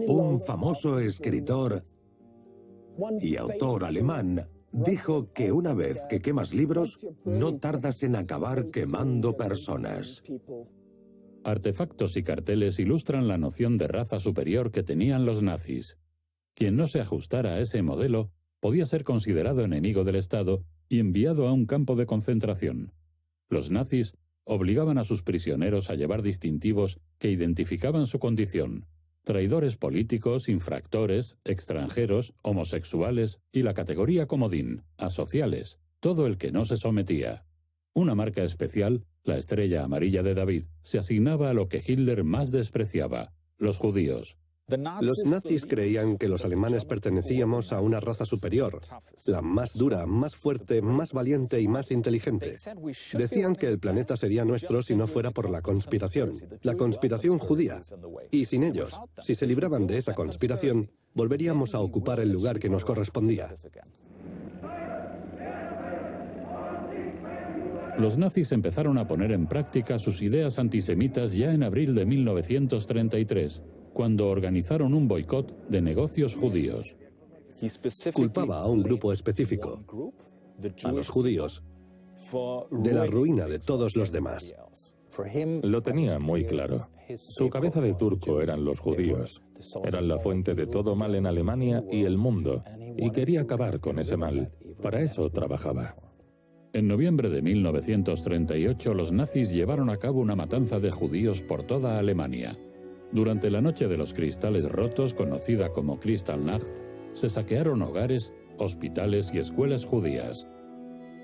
S5: Un famoso escritor y autor alemán dijo que una vez que quemas libros, no tardas en acabar quemando personas.
S1: Artefactos y carteles ilustran la noción de raza superior que tenían los nazis. Quien no se ajustara a ese modelo podía ser considerado enemigo del Estado y enviado a un campo de concentración. Los nazis obligaban a sus prisioneros a llevar distintivos que identificaban su condición: traidores políticos, infractores, extranjeros, homosexuales y la categoría comodín, asociales, todo el que no se sometía. Una marca especial, la estrella amarilla de David, se asignaba a lo que Hitler más despreciaba, los judíos.
S3: Los nazis creían que los alemanes pertenecíamos a una raza superior, la más dura, más fuerte, más valiente y más inteligente. Decían que el planeta sería nuestro si no fuera por la conspiración judía. Y sin ellos, si se libraban de esa conspiración, volveríamos a ocupar el lugar que nos correspondía.
S1: Los nazis empezaron a poner en práctica sus ideas antisemitas ya en abril de 1933, cuando organizaron un boicot de negocios judíos.
S3: Culpaba a un grupo específico, a los judíos, de la ruina de todos los demás.
S6: Lo tenía muy claro. Su cabeza de turco eran los judíos. Eran la fuente de todo mal en Alemania y el mundo, y quería acabar con ese mal. Para eso trabajaba.
S1: En noviembre de 1938, los nazis llevaron a cabo una matanza de judíos por toda Alemania. Durante la Noche de los Cristales Rotos, conocida como Kristallnacht, se saquearon hogares, hospitales y escuelas judías.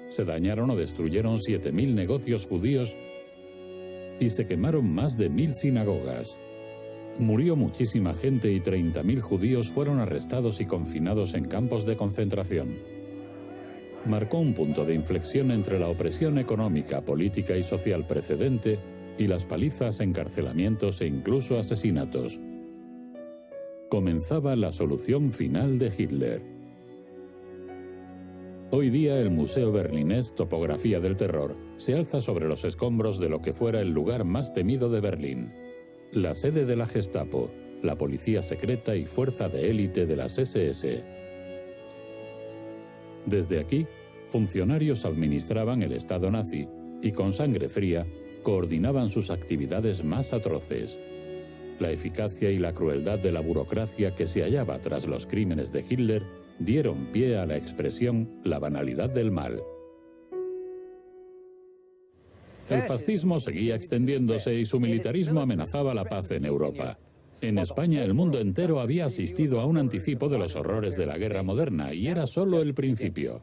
S1: Se dañaron o destruyeron 7.000 negocios judíos y se quemaron más de 1.000 sinagogas. Murió muchísima gente y 30.000 judíos fueron arrestados y confinados en campos de concentración. Marcó un punto de inflexión entre la opresión económica, política y social precedente y las palizas, encarcelamientos e incluso asesinatos. Comenzaba la solución final de Hitler. Hoy día el Museo Berlinés Topografía del Terror se alza sobre los escombros de lo que fuera el lugar más temido de Berlín, la sede de la Gestapo, la policía secreta y fuerza de élite de las SS. Desde aquí, funcionarios administraban el Estado nazi y con sangre fría coordinaban sus actividades más atroces. La eficacia y la crueldad de la burocracia que se hallaba tras los crímenes de Hitler dieron pie a la expresión «la banalidad del mal». El fascismo seguía extendiéndose y su militarismo amenazaba la paz en Europa. En España, el mundo entero había asistido a un anticipo de los horrores de la guerra moderna y era solo el principio.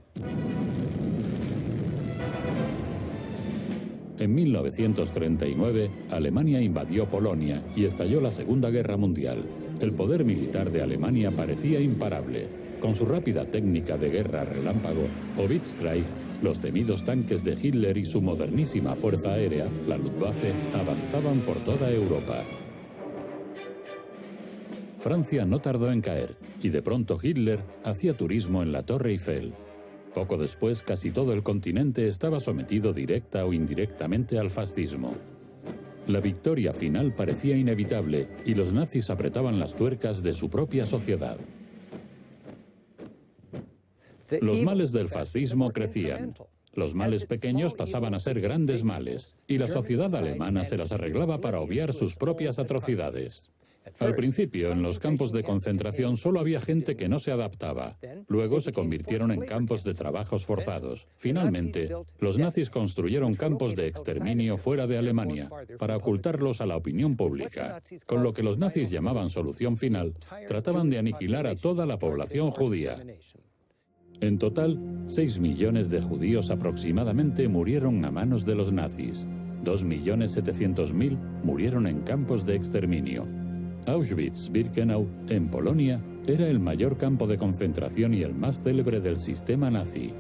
S1: En 1939, Alemania invadió Polonia y estalló la Segunda Guerra Mundial. El poder militar de Alemania parecía imparable. Con su rápida técnica de guerra relámpago, o Blitzkrieg, los temidos tanques de Hitler y su modernísima fuerza aérea, la Luftwaffe, avanzaban por toda Europa. Francia no tardó en caer, y de pronto Hitler hacía turismo en la Torre Eiffel. Poco después, casi todo el continente estaba sometido directa o indirectamente al fascismo. La victoria final parecía inevitable, y los nazis apretaban las tuercas de su propia sociedad. Los males del fascismo crecían. Los males pequeños pasaban a ser grandes males, y la sociedad alemana se las arreglaba para obviar sus propias atrocidades. Al principio, en los campos de concentración solo había gente que no se adaptaba. Luego se convirtieron en campos de trabajos forzados. Finalmente, los nazis construyeron campos de exterminio fuera de Alemania para ocultarlos a la opinión pública. Con lo que los nazis llamaban solución final, trataban de aniquilar a toda la población judía. En total, 6 millones de judíos aproximadamente murieron a manos de los nazis. 2.700.000 murieron en campos de exterminio. Auschwitz-Birkenau, en Polonia, era el mayor campo de concentración y el más célebre del sistema nazi.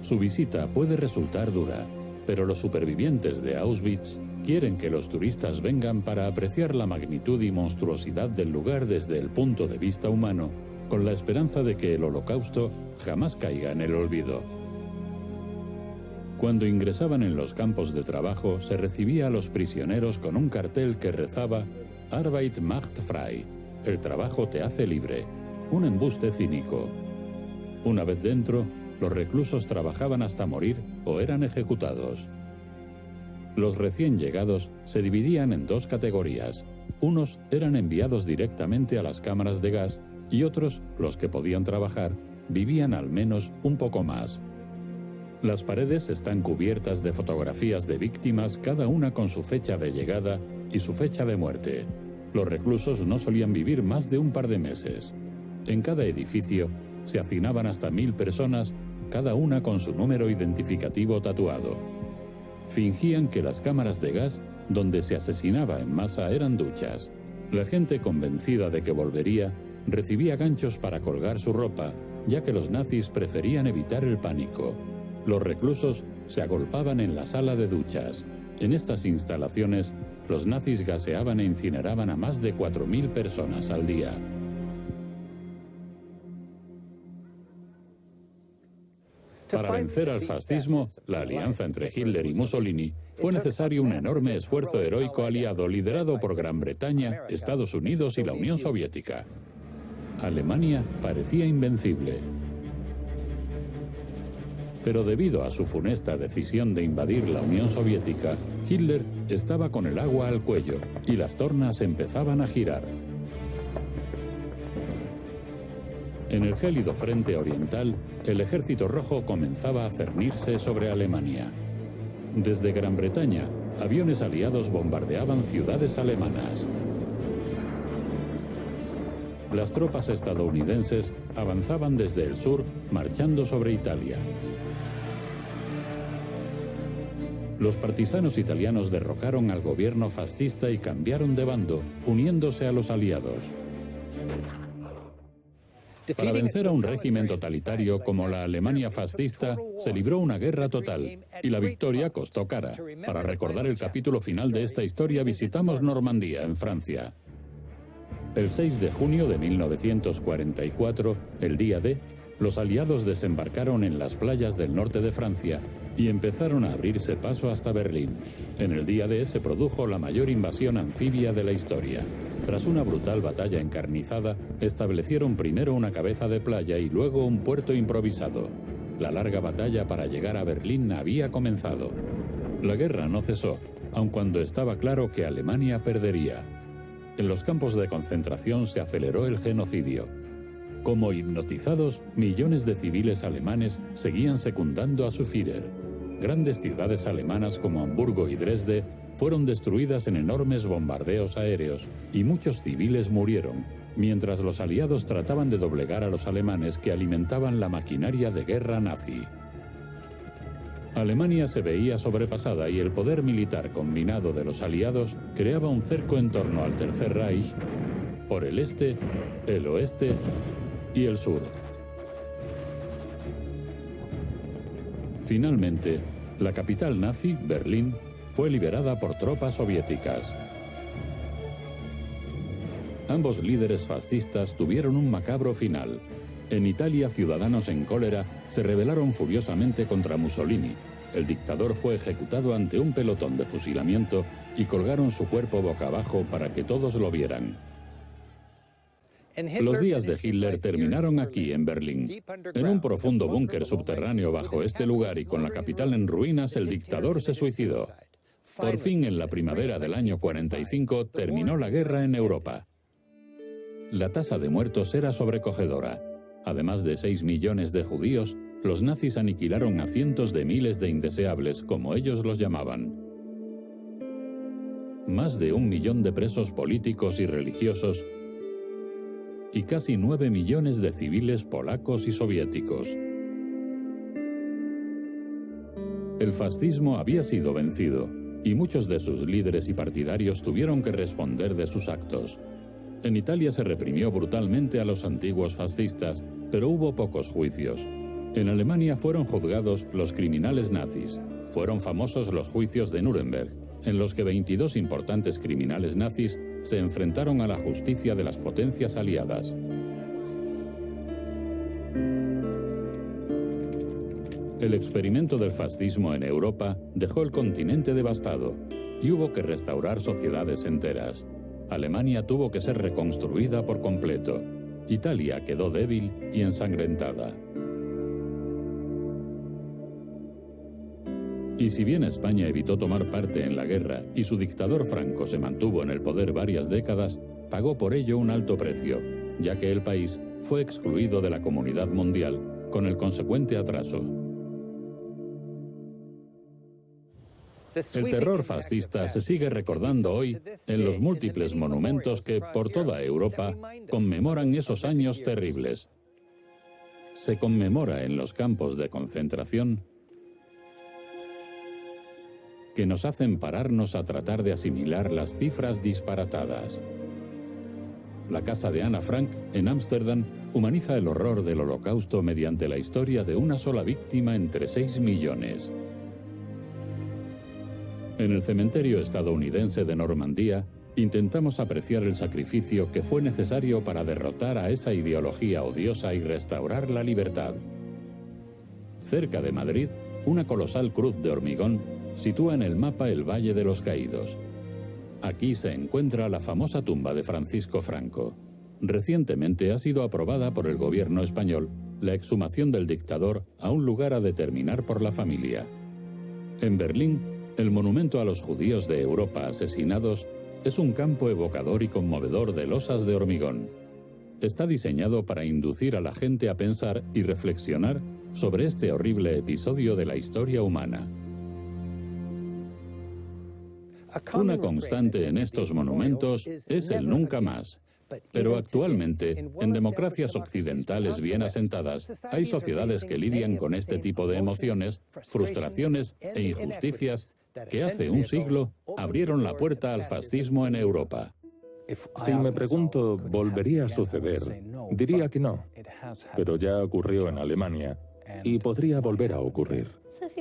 S1: Su visita puede resultar dura, pero los supervivientes de Auschwitz quieren que los turistas vengan para apreciar la magnitud y monstruosidad del lugar desde el punto de vista humano, con la esperanza de que el Holocausto jamás caiga en el olvido. Cuando ingresaban en los campos de trabajo, se recibía a los prisioneros con un cartel que rezaba Arbeit macht frei, el trabajo te hace libre, un embuste cínico. Una vez dentro, los reclusos trabajaban hasta morir o eran ejecutados. Los recién llegados se dividían en dos categorías. Unos eran enviados directamente a las cámaras de gas y otros, los que podían trabajar, vivían al menos un poco más. Las paredes están cubiertas de fotografías de víctimas, cada una con su fecha de llegada y su fecha de muerte. Los reclusos no solían vivir más de un par de meses. En cada edificio se hacinaban hasta 1000 personas, cada una con su número identificativo tatuado. Fingían que las cámaras de gas donde se asesinaba en masa eran duchas. La gente, convencida de que volvería, recibía ganchos para colgar su ropa, ya que los nazis preferían evitar el pánico. Los reclusos se agolpaban en la sala de duchas. En estas instalaciones, los nazis gaseaban e incineraban a más de 4.000 personas al día. Para vencer al fascismo, la alianza entre Hitler y Mussolini, fue necesario un enorme esfuerzo heroico aliado liderado por Gran Bretaña, Estados Unidos y la Unión Soviética. Alemania parecía invencible. Pero debido a su funesta decisión de invadir la Unión Soviética, Hitler estaba con el agua al cuello y las tornas empezaban a girar. En el gélido frente oriental, el Ejército Rojo comenzaba a cernirse sobre Alemania. Desde Gran Bretaña, aviones aliados bombardeaban ciudades alemanas. Las tropas estadounidenses avanzaban desde el sur, marchando sobre Italia. Los partisanos italianos derrocaron al gobierno fascista y cambiaron de bando, uniéndose a los aliados. Para vencer a un régimen totalitario como la Alemania fascista, se libró una guerra total, y la victoria costó cara. Para recordar el capítulo final de esta historia, visitamos Normandía, en Francia. El 6 de junio de 1944, el día D, los aliados desembarcaron en las playas del norte de Francia y empezaron a abrirse paso hasta Berlín. En el día D se produjo la mayor invasión anfibia de la historia. Tras una brutal batalla encarnizada, establecieron primero una cabeza de playa y luego un puerto improvisado. La larga batalla para llegar a Berlín había comenzado. La guerra no cesó, aun cuando estaba claro que Alemania perdería. En los campos de concentración se aceleró el genocidio. Como hipnotizados, millones de civiles alemanes seguían secundando a su Führer. Grandes ciudades alemanas como Hamburgo y Dresde fueron destruidas en enormes bombardeos aéreos y muchos civiles murieron, mientras los aliados trataban de doblegar a los alemanes que alimentaban la maquinaria de guerra nazi. Alemania se veía sobrepasada y el poder militar combinado de los aliados creaba un cerco en torno al Tercer Reich por el este, el oeste y el sur. Finalmente, la capital nazi, Berlín, fue liberada por tropas soviéticas. Ambos líderes fascistas tuvieron un macabro final. En Italia, ciudadanos en cólera se rebelaron furiosamente contra Mussolini. El dictador fue ejecutado ante un pelotón de fusilamiento y colgaron su cuerpo boca abajo para que todos lo vieran. Los días de Hitler terminaron aquí, en Berlín. En un profundo búnker subterráneo bajo este lugar y con la capital en ruinas, el dictador se suicidó. Por fin, en la primavera del año 45, terminó la guerra en Europa. La tasa de muertos era sobrecogedora. Además de 6 millones de judíos, los nazis aniquilaron a cientos de miles de indeseables, como ellos los llamaban. Más de 1 millón de presos políticos y religiosos y casi 9 millones de civiles polacos y soviéticos. El fascismo había sido vencido y muchos de sus líderes y partidarios tuvieron que responder de sus actos. En Italia se reprimió brutalmente a los antiguos fascistas, pero hubo pocos juicios. En Alemania fueron juzgados los criminales nazis. Fueron famosos los juicios de Nuremberg, en los que 22 importantes criminales nazis se enfrentaron a la justicia de las potencias aliadas. El experimento del fascismo en Europa dejó el continente devastado y hubo que restaurar sociedades enteras. Alemania tuvo que ser reconstruida por completo. Italia quedó débil y ensangrentada. Y si bien España evitó tomar parte en la guerra y su dictador Franco se mantuvo en el poder varias décadas, pagó por ello un alto precio, ya que el país fue excluido de la comunidad mundial, con el consecuente atraso. El terror fascista se sigue recordando hoy en los múltiples monumentos que, por toda Europa, conmemoran esos años terribles. Se conmemora en los campos de concentración que nos hacen pararnos a tratar de asimilar las cifras disparatadas. La casa de Ana Frank, en Ámsterdam, humaniza el horror del Holocausto mediante la historia de una sola víctima entre 6 millones. En el cementerio estadounidense de Normandía, intentamos apreciar el sacrificio que fue necesario para derrotar a esa ideología odiosa y restaurar la libertad. Cerca de Madrid, una colosal cruz de hormigón sitúa en el mapa el Valle de los Caídos. Aquí se encuentra la famosa tumba de Francisco Franco. Recientemente ha sido aprobada por el gobierno español la exhumación del dictador a un lugar a determinar por la familia. En Berlín, el monumento a los judíos de Europa asesinados es un campo evocador y conmovedor de losas de hormigón. Está diseñado para inducir a la gente a pensar y reflexionar sobre este horrible episodio de la historia humana. Una constante en estos monumentos es el nunca más. Pero actualmente, en democracias occidentales bien asentadas, hay sociedades que lidian con este tipo de emociones, frustraciones e injusticias que hace un siglo abrieron la puerta al fascismo en Europa.
S6: Si me pregunto, ¿volvería a suceder? Diría que no. Pero ya ocurrió en Alemania y podría volver a ocurrir.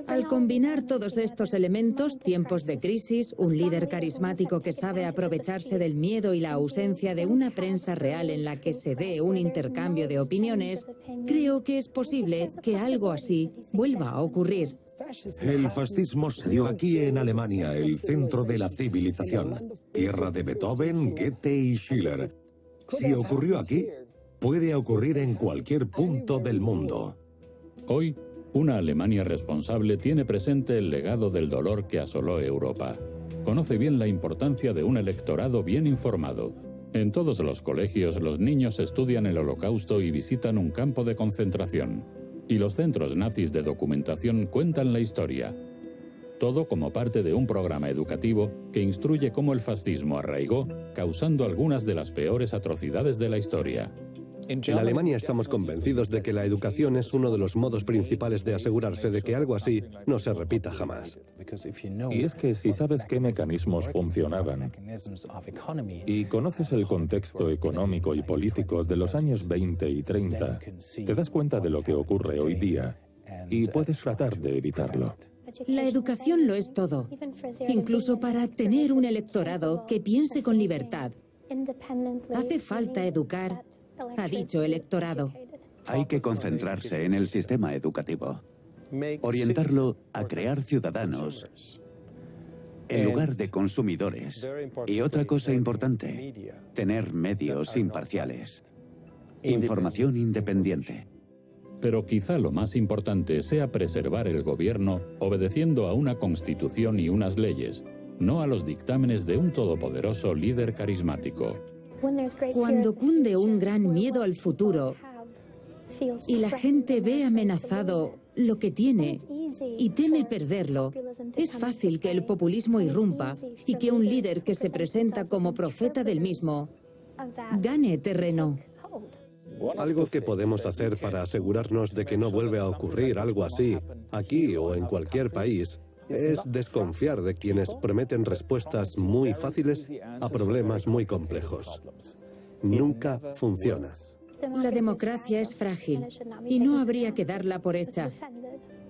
S2: Al combinar todos estos elementos, tiempos de crisis, un líder carismático que sabe aprovecharse del miedo y la ausencia de una prensa real en la que se dé un intercambio de opiniones, creo que es posible que algo así vuelva a ocurrir.
S5: El fascismo se dio aquí en Alemania, el centro de la civilización, tierra de Beethoven, Goethe y Schiller. Si ocurrió aquí, puede ocurrir en cualquier punto del mundo.
S1: Hoy, una Alemania responsable tiene presente el legado del dolor que asoló Europa. Conoce bien la importancia de un electorado bien informado. En todos los colegios, los niños estudian el Holocausto y visitan un campo de concentración. Y los centros nazis de documentación cuentan la historia. Todo como parte de un programa educativo que instruye cómo el fascismo arraigó, causando algunas de las peores atrocidades de la historia.
S3: En Alemania estamos convencidos de que la educación es uno de los modos principales de asegurarse de que algo así no se repita jamás.
S6: Y es que si sabes qué mecanismos funcionaban y conoces el contexto económico y político de los años 20 y 30, te das cuenta de lo que ocurre hoy día y puedes tratar de evitarlo.
S2: La educación lo es todo, incluso para tener un electorado que piense con libertad. Hace falta educar, ha dicho electorado.
S4: Hay que concentrarse en el sistema educativo, orientarlo a crear ciudadanos en lugar de consumidores. Y otra cosa importante, tener medios imparciales, información independiente.
S1: Pero quizá lo más importante sea preservar el gobierno obedeciendo a una constitución y unas leyes, no a los dictámenes de un todopoderoso líder carismático.
S2: Cuando cunde un gran miedo al futuro y la gente ve amenazado lo que tiene y teme perderlo, es fácil que el populismo irrumpa y que un líder que se presenta como profeta del mismo gane terreno.
S3: Algo que podemos hacer para asegurarnos de que no vuelve a ocurrir algo así, aquí o en cualquier país, es desconfiar de quienes prometen respuestas muy fáciles a problemas muy complejos. Nunca funciona.
S2: La democracia es frágil y no habría que darla por hecha.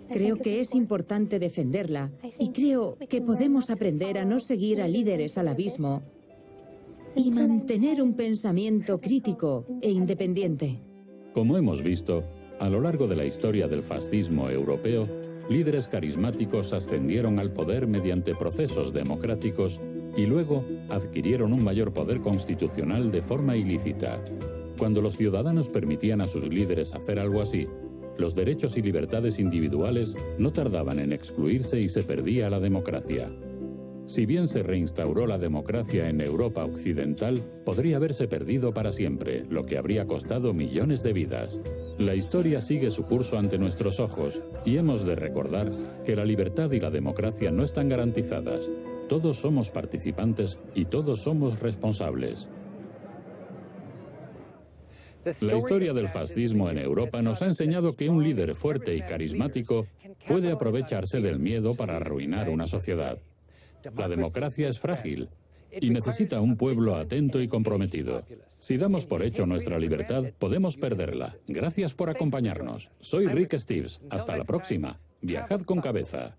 S2: Creo que es importante defenderla y creo que podemos aprender a no seguir a líderes al abismo y mantener un pensamiento crítico e independiente.
S1: Como hemos visto, a lo largo de la historia del fascismo europeo, líderes carismáticos ascendieron al poder mediante procesos democráticos y luego adquirieron un mayor poder constitucional de forma ilícita. Cuando los ciudadanos permitían a sus líderes hacer algo así, los derechos y libertades individuales no tardaban en excluirse y se perdía la democracia. Si bien se reinstauró la democracia en Europa occidental, podría haberse perdido para siempre, lo que habría costado millones de vidas. La historia sigue su curso ante nuestros ojos y hemos de recordar que la libertad y la democracia no están garantizadas. Todos somos participantes y todos somos responsables. La historia del fascismo en Europa nos ha enseñado que un líder fuerte y carismático puede aprovecharse del miedo para arruinar una sociedad. La democracia es frágil y necesita un pueblo atento y comprometido. Si damos por hecho nuestra libertad, podemos perderla. Gracias por acompañarnos. Soy Rick Steves. Hasta la próxima. Viajad con cabeza.